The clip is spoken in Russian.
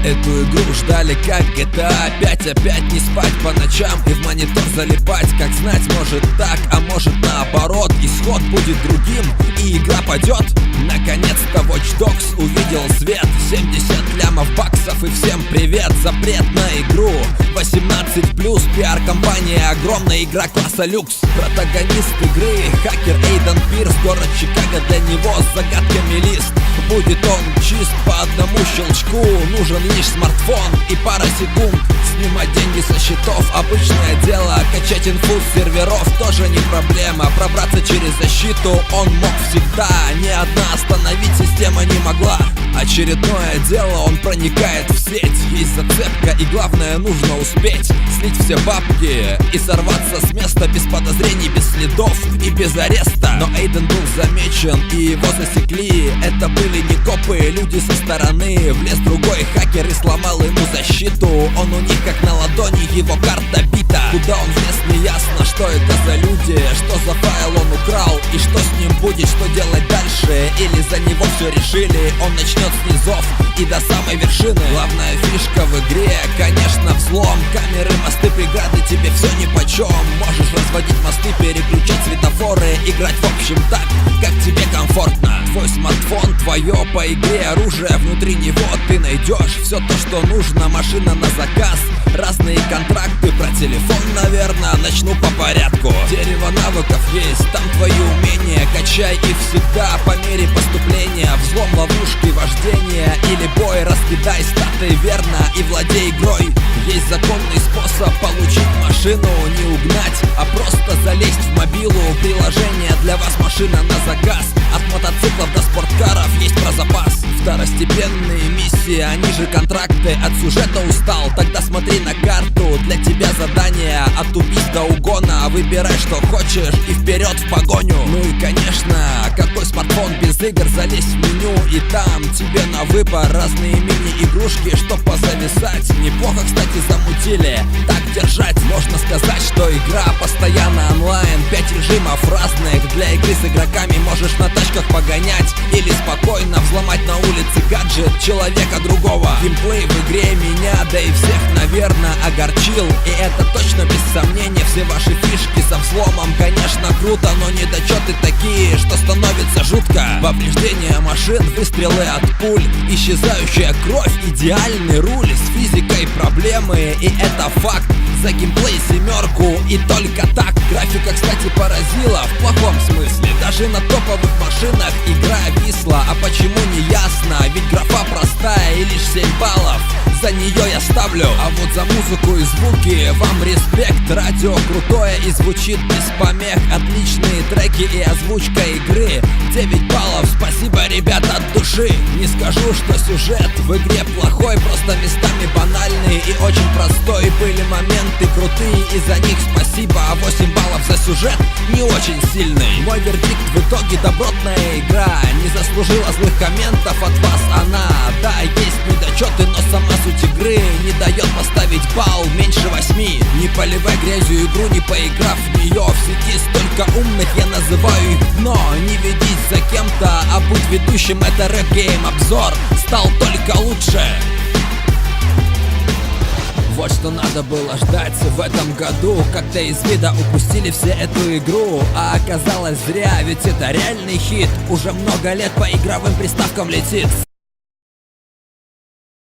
Эту игру ждали как GTA 5. Опять не спать по ночам и в монитор залипать. Как знать, может так, а может наоборот. Исход будет другим и игра падет. Наконец-то Watch Dogs увидел свет. 70 лямов баксов и всем привет. Запрет на игру 18+, пиар-компания огромная, игра класса люкс. Протагонист игры хакер Эйден Пирс. Город Чикаго для него с загадками лист. Будет он чист по одному щелчку. Нужен лишь смартфон и пара секунд. Снимать деньги со счетов обычное дело. Качать инфу с серверов тоже не проблема. Пробраться через защиту он мог всегда. Ни одна остановить система не могла. Очередное дело, он проникает в сеть. Есть зацепка и главное, нужно успеть слить все бабки и сорваться с места без подозрений, без следов и без ареста. Но Эйден был замечен и его засекли. Это были не копы, люди со стороны. Влез другой хакер и сломал ему защиту. Он у них как на ладони, его карта бита. Куда он влез, не ясно, что это за люди. Что за файл он украл и что с ним будет, что делать дальше. Или за него все решили, он начнет с низов и до самой вершины. Главная фишка в игре, конечно, взлом. Камеры, мосты, преграды, тебе все нипочем. Можешь разводить мосты, переключать светофоры, играть в общем так, как тебе комфортно. Твой смартфон, твое по игре оружие. Внутри него ты найдешь все то, что нужно. Машина на заказ, разные контракты. Про телефон, наверное, начну по порядку. Дерево навыков есть, там твои умения. Качай их всегда по мере поступления. Взлом, ловушки, вождение или бой. Раскидай статы верно и владей игрой. Есть законный способ получить машину. Не угнать, а просто залезть в мобилу. Приложение для вас, машина на заказ. От мотоциклов до спорткаров есть про запас. Второстепенные миссии, они же контракты. От сюжета устал? Тогда смотри на карту. Для тебя задание от убийств до угона. Выбирай, что хочешь и вперед в погоню. Ну и конечно, какой смартфон без игр? Залезь в меню и там тебе на выбор разные мини-игрушки, чтоб позависать. Неплохо, кстати, замутили. Так держать, можно сказать, что игра постоянно онлайн. 5 режимов разных. Для игры с игроками можешь на тачках погонять или спокойно взломать на улице гаджет человека другого. Геймплей в игре меня, да и всех, наверное, огорчил. И это точно без сомнения. Все ваши фишки со взломом, конечно, круто, но недочеты такие, что становится жутко. Повреждения машин, выстрелы от пуль, исчезающая кровь, идеальный руль. С физикой проблемы, и это факт. За геймплей 7 и только так. Графика, кстати, поразила в плохом смысле. Даже на топовых машинах игра висла. А почему, не ясно, ведь графа простая и лишь 7 баллов за нее я ставлю. А вот за музыку и звуки вам респект. Радио крутое и звучит без помех. Отличные треки и озвучка игры. 9 баллов, спасибо, ребят, от души. Не скажу, что сюжет в игре плохой, просто местами банальный и очень простой. Были моменты крутые, и за них спасибо. А 8 баллов за сюжет не очень сильный. Мой вердикт в итоге: добротная игра. Не заслужила злых комментов от вас она. Да, есть недочеты, но сама суть игры не дает поставить балл меньше 8. Не поливай грязью игру, не поиграв в нее. В сети столько умных, я называю их дно. Не ведись за кем-то, а будь ведущим. Это рэп-гейм, обзор стал только лучше. Вот что надо было ждать в этом году. Как-то из вида упустили все эту игру. А оказалось зря, ведь это реальный хит. Уже много лет по игровым приставкам летит.